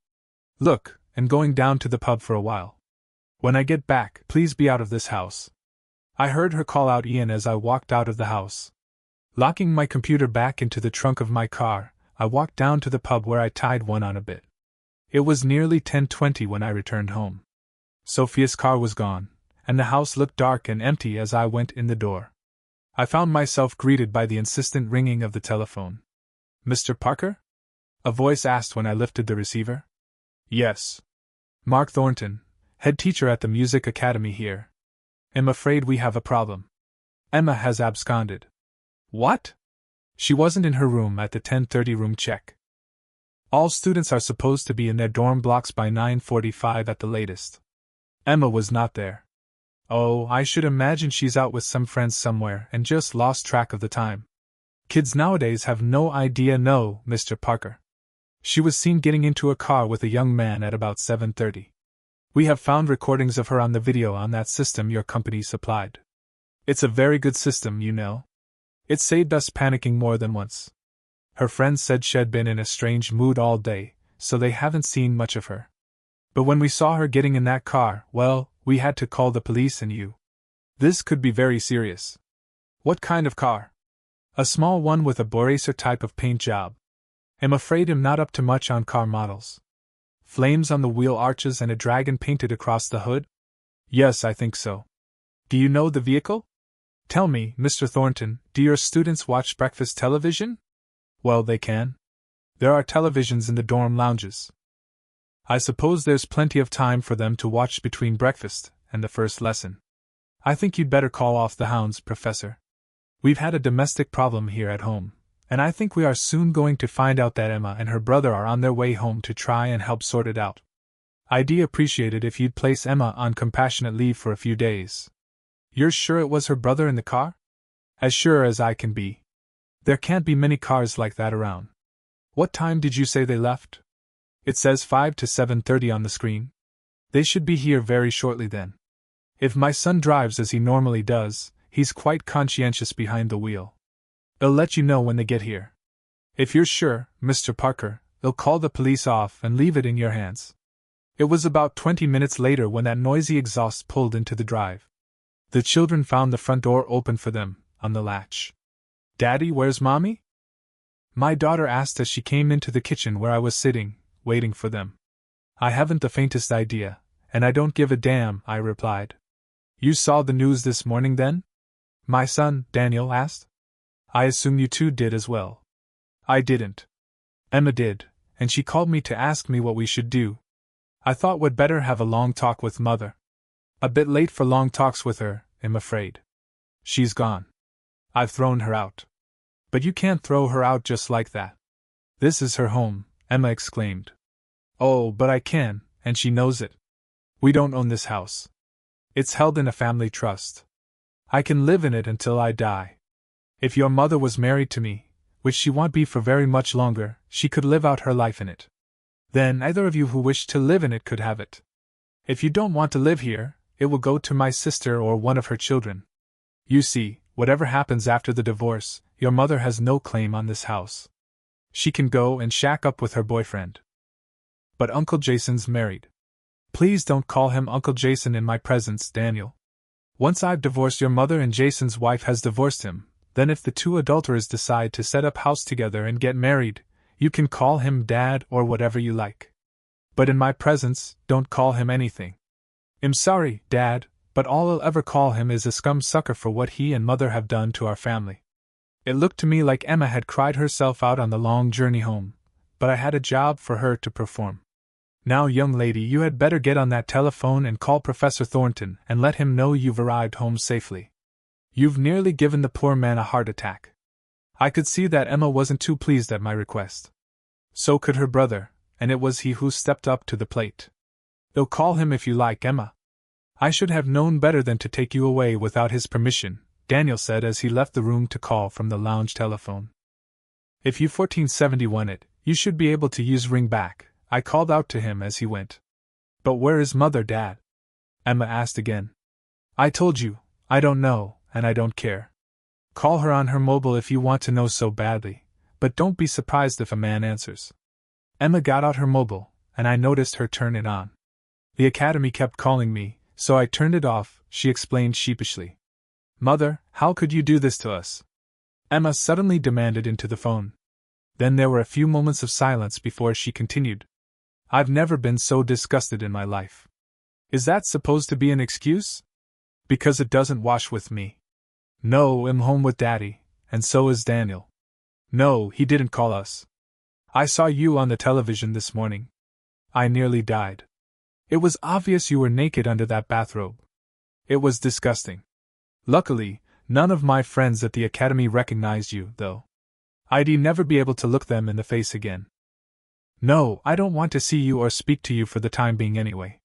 Look, and going down to the pub for a while. When I get back, please be out of this house. I heard her call out Ian as I walked out of the house. Locking my computer back into the trunk of my car, I walked down to the pub where I tied one on a bit. It was nearly 10:20 when I returned home. Sophia's car was gone, and the house looked dark and empty as I went in the door. I found myself greeted by the insistent ringing of the telephone. Mr. Parker? A voice asked when I lifted the receiver. Yes. Mark Thornton, head teacher at the music academy here. I'm afraid we have a problem. Emma has absconded. What? She wasn't in her room at the 10:30 room check. All students are supposed to be in their dorm blocks by 9:45 at the latest. Emma was not there. Oh, I should imagine she's out with some friends somewhere and just lost track of the time. Kids nowadays have no idea. No, Mr. Parker. She was seen getting into a car with a young man at about 7:30. We have found recordings of her on the video on that system your company supplied. It's a very good system, you know. It saved us panicking more than once. Her friends said she'd been in a strange mood all day, so they haven't seen much of her. But when we saw her getting in that car, well, we had to call the police and you. This could be very serious. What kind of car? A small one with a Boracer type of paint job. I'm afraid I'm not up to much on car models. Flames on the wheel arches and a dragon painted across the hood? Yes, I think so. Do you know the vehicle? Tell me, Mr. Thornton, do your students watch breakfast television? Well, they can. There are televisions in the dorm lounges. I suppose there's plenty of time for them to watch between breakfast and the first lesson. I think you'd better call off the hounds, Professor. We've had a domestic problem here at home, and I think we are soon going to find out that Emma and her brother are on their way home to try and help sort it out. I'd appreciate it if you'd place Emma on compassionate leave for a few days. You're sure it was her brother in the car? As sure as I can be. There can't be many cars like that around. What time did you say they left? It says 5 to 7:30 on the screen. They should be here very shortly then. If my son drives as he normally does, he's quite conscientious behind the wheel. They'll let you know when they get here. If you're sure, Mr. Parker, they'll call the police off and leave it in your hands. It was about 20 minutes later when that noisy exhaust pulled into the drive. The children found the front door open for them, on the latch. Daddy, where's Mommy? My daughter asked as she came into the kitchen where I was sitting, waiting for them. I haven't the faintest idea, and I don't give a damn, I replied. You saw the news this morning then? My son, Daniel, asked. I assume you two did as well. I didn't. Emma did, and she called me to ask me what we should do. I thought we'd better have a long talk with Mother. A bit late for long talks with her, I'm afraid. She's gone. I've thrown her out. But you can't throw her out just like that. This is her home, Emma exclaimed. Oh, but I can, and she knows it. We don't own this house. It's held in a family trust. I can live in it until I die. If your mother was married to me, which she won't be for very much longer, she could live out her life in it. Then either of you who wish to live in it could have it. If you don't want to live here, it will go to my sister or one of her children. You see, whatever happens after the divorce, your mother has no claim on this house. She can go and shack up with her boyfriend. But Uncle Jason's married. Please don't call him Uncle Jason in my presence, Daniel. Once I've divorced your mother and Jason's wife has divorced him, then if the two adulterers decide to set up house together and get married, you can call him Dad or whatever you like. But in my presence, don't call him anything. I'm sorry, Dad, but all I'll ever call him is a scum sucker for what he and Mother have done to our family. It looked to me like Emma had cried herself out on the long journey home, but I had a job for her to perform. Now, young lady, you had better get on that telephone and call Professor Thornton and let him know you've arrived home safely. You've nearly given the poor man a heart attack. I could see that Emma wasn't too pleased at my request. So could her brother, and it was he who stepped up to the plate. You'll call him if you like, Emma. I should have known better than to take you away without his permission, Daniel said as he left the room to call from the lounge telephone. If you 1471 it, you should be able to use ring back, I called out to him as he went. But where is Mother, Dad? Emma asked again. I told you, I don't know, and I don't care. Call her on her mobile if you want to know so badly, but don't be surprised if a man answers. Emma got out her mobile, and I noticed her turn it on. The academy kept calling me, so I turned it off, she explained sheepishly. Mother, how could you do this to us? Emma suddenly demanded into the phone. Then there were a few moments of silence before she continued. I've never been so disgusted in my life. Is that supposed to be an excuse? Because it doesn't wash with me. No, I'm home with Daddy, and so is Daniel. No, he didn't call us. I saw you on the television this morning. I nearly died. It was obvious you were naked under that bathrobe. It was disgusting. Luckily, none of my friends at the academy recognized you, though. I'd never be able to look them in the face again. No, I don't want to see you or speak to you for the time being anyway.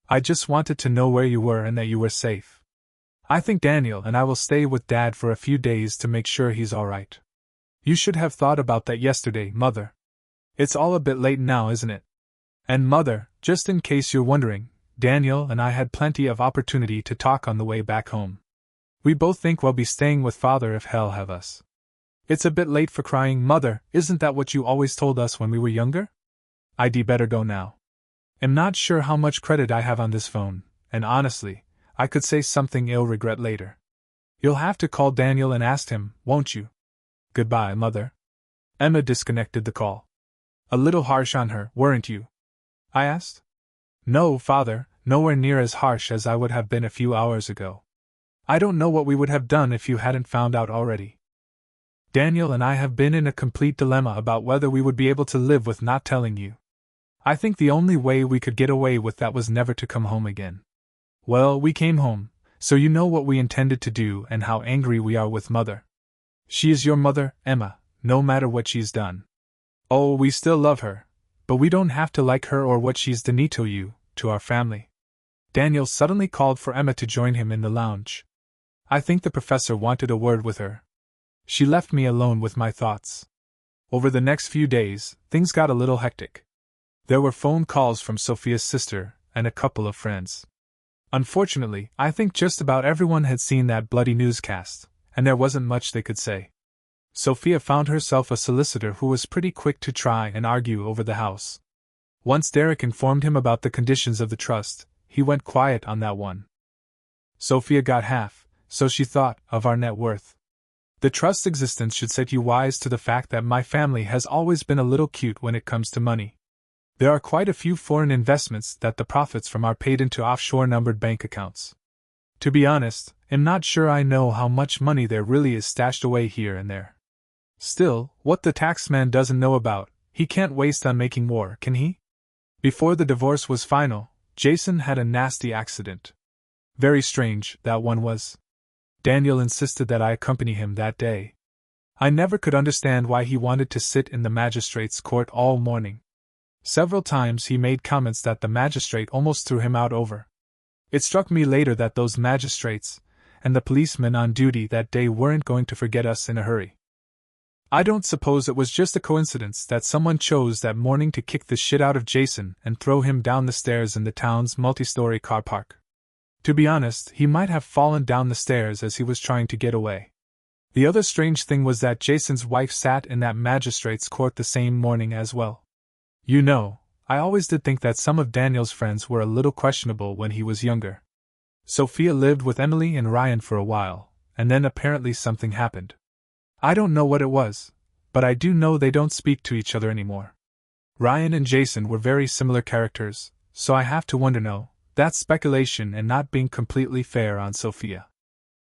I just wanted to know where you were and that you were safe. I think Daniel and I will stay with Dad for a few days to make sure he's all right. You should have thought about that yesterday, Mother. It's all a bit late now, isn't it? And Mother, just in case you're wondering, Daniel and I had plenty of opportunity to talk on the way back home. We both think we'll be staying with Father if hell have us. It's a bit late for crying, Mother, isn't that what you always told us when we were younger? I'd better go now. I'm not sure how much credit I have on this phone, and honestly, I could say something you'll regret later. You'll have to call Daniel and ask him, won't you? Goodbye, Mother. Emma disconnected the call. A little harsh on her, weren't you? I asked. No, Father, nowhere near as harsh as I would have been a few hours ago. I don't know what we would have done if you hadn't found out already. Daniel and I have been in a complete dilemma about whether we would be able to live with not telling you. I think the only way we could get away with that was never to come home again. Well, we came home, so you know what we intended to do and how angry we are with Mother. She is your mother, Emma, no matter what she's done. Oh, we still love her, but we don't have to like her or what she's done to you, to our family. Daniel suddenly called for Emma to join him in the lounge. I think the professor wanted a word with her. She left me alone with my thoughts. Over the next few days, things got a little hectic. There were phone calls from Sophia's sister and a couple of friends. Unfortunately, I think just about everyone had seen that bloody newscast, and there wasn't much they could say. Sophia found herself a solicitor who was pretty quick to try and argue over the house. Once Derek informed him about the conditions of the trust, he went quiet on that one. Sophia got half, so she thought, of our net worth. The trust's existence should set you wise to the fact that my family has always been a little cute when it comes to money. There are quite a few foreign investments that the profits from are paid into offshore numbered bank accounts. To be honest, I'm not sure I know how much money there really is stashed away here and there. Still, what the taxman doesn't know about, he can't waste on making war, can he? Before the divorce was final, Jason had a nasty accident. Very strange, that one was. Daniel insisted that I accompany him that day. I never could understand why he wanted to sit in the magistrate's court all morning. Several times he made comments that the magistrate almost threw him out over. It struck me later that those magistrates, and the policemen on duty that day weren't going to forget us in a hurry. I don't suppose it was just a coincidence that someone chose that morning to kick the shit out of Jason and throw him down the stairs in the town's multi-story car park. To be honest, he might have fallen down the stairs as he was trying to get away. The other strange thing was that Jason's wife sat in that magistrate's court the same morning as well. You know, I always did think that some of Daniel's friends were a little questionable when he was younger. Sophia lived with Emily and Ryan for a while, and then apparently something happened. I don't know what it was, but I do know they don't speak to each other anymore. Ryan and Jason were very similar characters, so I have to wonder. No, that's speculation and not being completely fair on Sophia.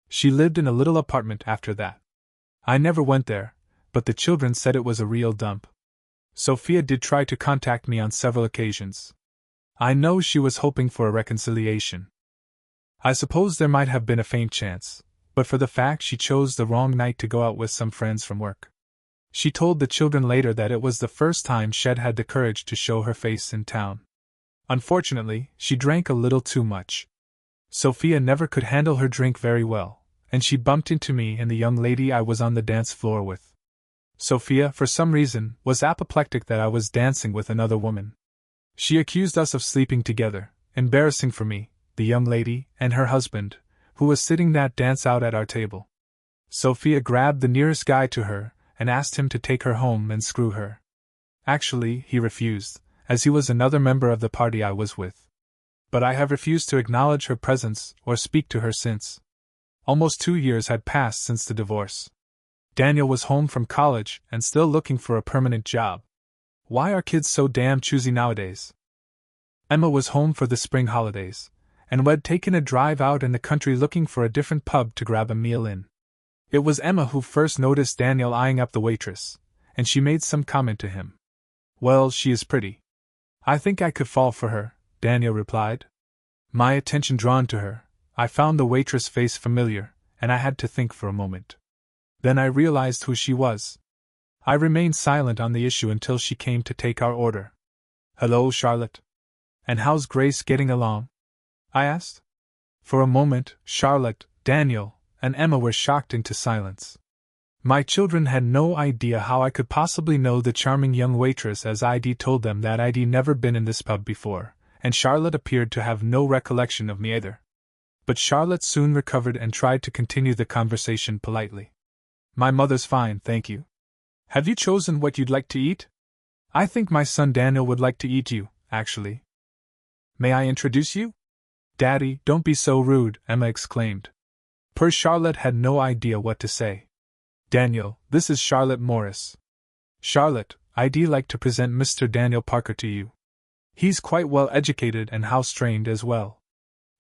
She lived in a little apartment after that. I never went there, but the children said it was a real dump. Sophia did try to contact me on several occasions. I know she was hoping for a reconciliation. I suppose there might have been a faint chance, but for the fact she chose the wrong night to go out with some friends from work. She told the children later that it was the first time she'd had the courage to show her face in town. Unfortunately, she drank a little too much. Sophia never could handle her drink very well, and she bumped into me and the young lady I was on the dance floor with. Sophia, for some reason, was apoplectic that I was dancing with another woman. She accused us of sleeping together, embarrassing for me, the young lady, and her husband, who was sitting that dance out at our table. Sophia grabbed the nearest guy to her and asked him to take her home and screw her. Actually, he refused, as he was another member of the party I was with. But I have refused to acknowledge her presence or speak to her since. Almost 2 years had passed since the divorce. Daniel was home from college and still looking for a permanent job. Why are kids so damn choosy nowadays? Emma was home for the spring holidays, and we'd taken a drive out in the country looking for a different pub to grab a meal in. It was Emma who first noticed Daniel eyeing up the waitress, and she made some comment to him. "Well, she is pretty. I think I could fall for her," Daniel replied. My attention drawn to her, I found the waitress' face familiar, and I had to think for a moment. Then I realized who she was. I remained silent on the issue until she came to take our order. "Hello, Charlotte. And how's Grace getting along?" I asked. For a moment, Charlotte, Daniel, and Emma were shocked into silence. My children had no idea how I could possibly know the charming young waitress, as I'd told them that I'd never been in this pub before, and Charlotte appeared to have no recollection of me either. But Charlotte soon recovered and tried to continue the conversation politely. "My mother's fine, thank you. Have you chosen what you'd like to eat? I think my son Daniel would like to eat you, actually. May I introduce you?" "Daddy, don't be so rude," Emma exclaimed. Poor Charlotte had no idea what to say. "Daniel, this is Charlotte Morris. Charlotte, I'd like to present Mr. Daniel Parker to you. He's quite well educated and house-trained as well."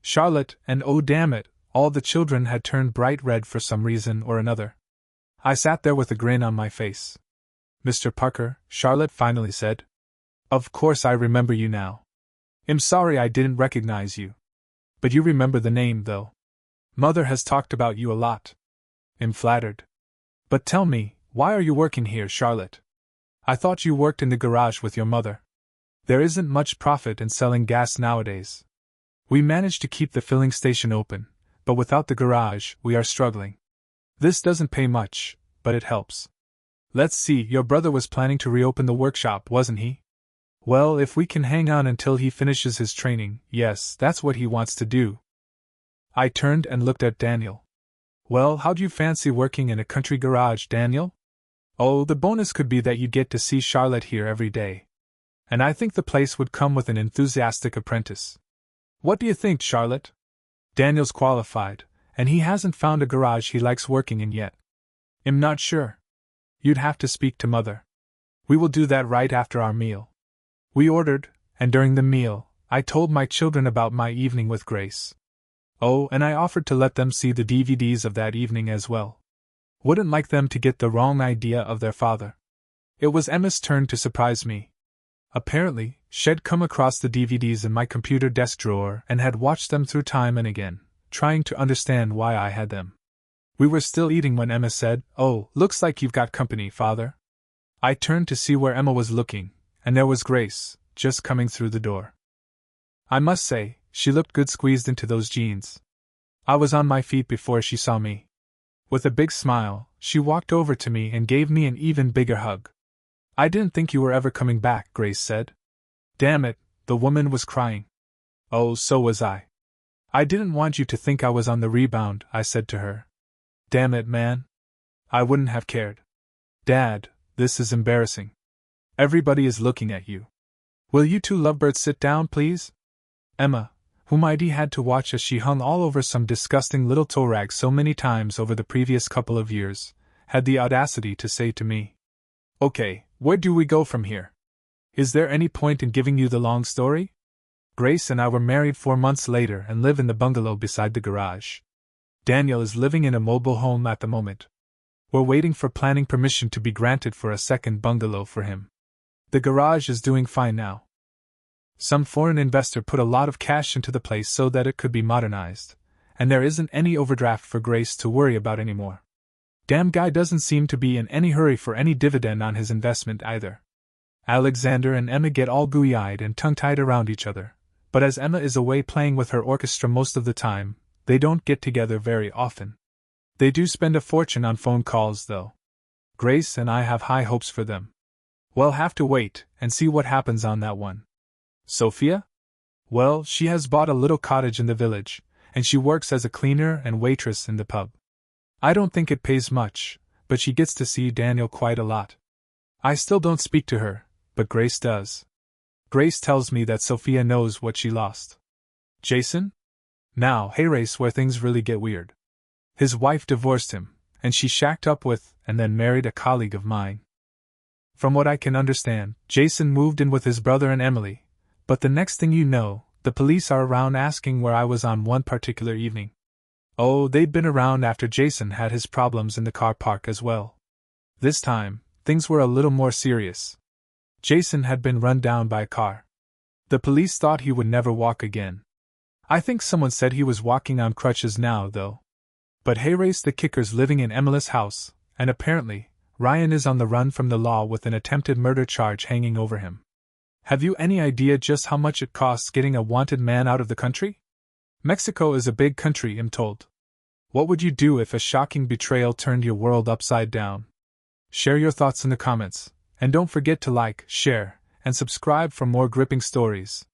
Charlotte, and oh damn it, all the children had turned bright red for some reason or another. I sat there with a grin on my face. "Mr. Parker," Charlotte finally said. "Of course I remember you now. I'm sorry I didn't recognize you. But you remember the name, though. Mother has talked about you a lot. I'm flattered. But tell me, why are you working here, Charlotte? I thought you worked in the garage with your mother. There isn't much profit in selling gas nowadays. We managed to keep the filling station open, but without the garage, we are struggling. This doesn't pay much, but it helps. Let's see, your brother was planning to reopen the workshop, wasn't he? Well, if we can hang on until he finishes his training, yes, that's what he wants to do." I turned and looked at Daniel. "Well, how'd you fancy working in a country garage, Daniel?" "Oh, the bonus could be that you'd get to see Charlotte here every day. And I think the place would come with an enthusiastic apprentice. What do you think, Charlotte? Daniel's qualified, and he hasn't found a garage he likes working in yet." "I'm not sure. You'd have to speak to Mother. We will do that right after our meal." We ordered, and during the meal, I told my children about my evening with Grace. Oh, and I offered to let them see the DVDs of that evening as well. Wouldn't like them to get the wrong idea of their father. It was Emma's turn to surprise me. Apparently, she'd come across the DVDs in my computer desk drawer and had watched them through time and again, trying to understand why I had them. We were still eating when Emma said, "Oh, looks like you've got company, Father." I turned to see where Emma was looking, and there was Grace, just coming through the door. I must say, she looked good squeezed into those jeans. I was on my feet before she saw me. With a big smile, she walked over to me and gave me an even bigger hug. "I didn't think you were ever coming back," Grace said. Damn it, the woman was crying. Oh, so was I. "I didn't want you to think I was on the rebound," I said to her. Damn it, man. I wouldn't have cared. "Dad, this is embarrassing. Everybody is looking at you." Will you two lovebirds sit down, please? Emma, whom I'd had to watch as she hung all over some disgusting little toe rag so many times over the previous couple of years, had the audacity to say to me, "Okay, where do we go from here? Is there any point in giving you the long story? Grace and I were married 4 months later and live in the bungalow beside the garage. Daniel is living in a mobile home at the moment. We're waiting for planning permission to be granted for a second bungalow for him. The garage is doing fine now. Some foreign investor put a lot of cash into the place so that it could be modernized, and there isn't any overdraft for Grace to worry about anymore. Damn guy doesn't seem to be in any hurry for any dividend on his investment either." Alexander and Emma get all gooey-eyed and tongue-tied around each other, but as Emma is away playing with her orchestra most of the time, they don't get together very often. They do spend a fortune on phone calls, though. Grace and I have high hopes for them. We'll have to wait and see what happens on that one. Sophia? Well, she has bought a little cottage in the village, and she works as a cleaner and waitress in the pub. I don't think it pays much, but she gets to see Daniel quite a lot. I still don't speak to her, but Grace does. Grace tells me that Sophia knows what she lost. Jason? Now, here's where things really get weird. His wife divorced him, and she shacked up with and then married a colleague of mine. From what I can understand, Jason moved in with his brother and Emily, but the next thing you know, the police are around asking where I was on one particular evening. Oh, they'd been around after Jason had his problems in the car park as well. This time, things were a little more serious. Jason had been run down by a car. The police thought he would never walk again. I think someone said he was walking on crutches now, though. But here's the kicker's living in Emily's house, and apparently, Ryan is on the run from the law with an attempted murder charge hanging over him. Have you any idea just how much it costs getting a wanted man out of the country? Mexico is a big country, I'm told. What would you do if a shocking betrayal turned your world upside down? Share your thoughts in the comments, and don't forget to like, share, and subscribe for more gripping stories.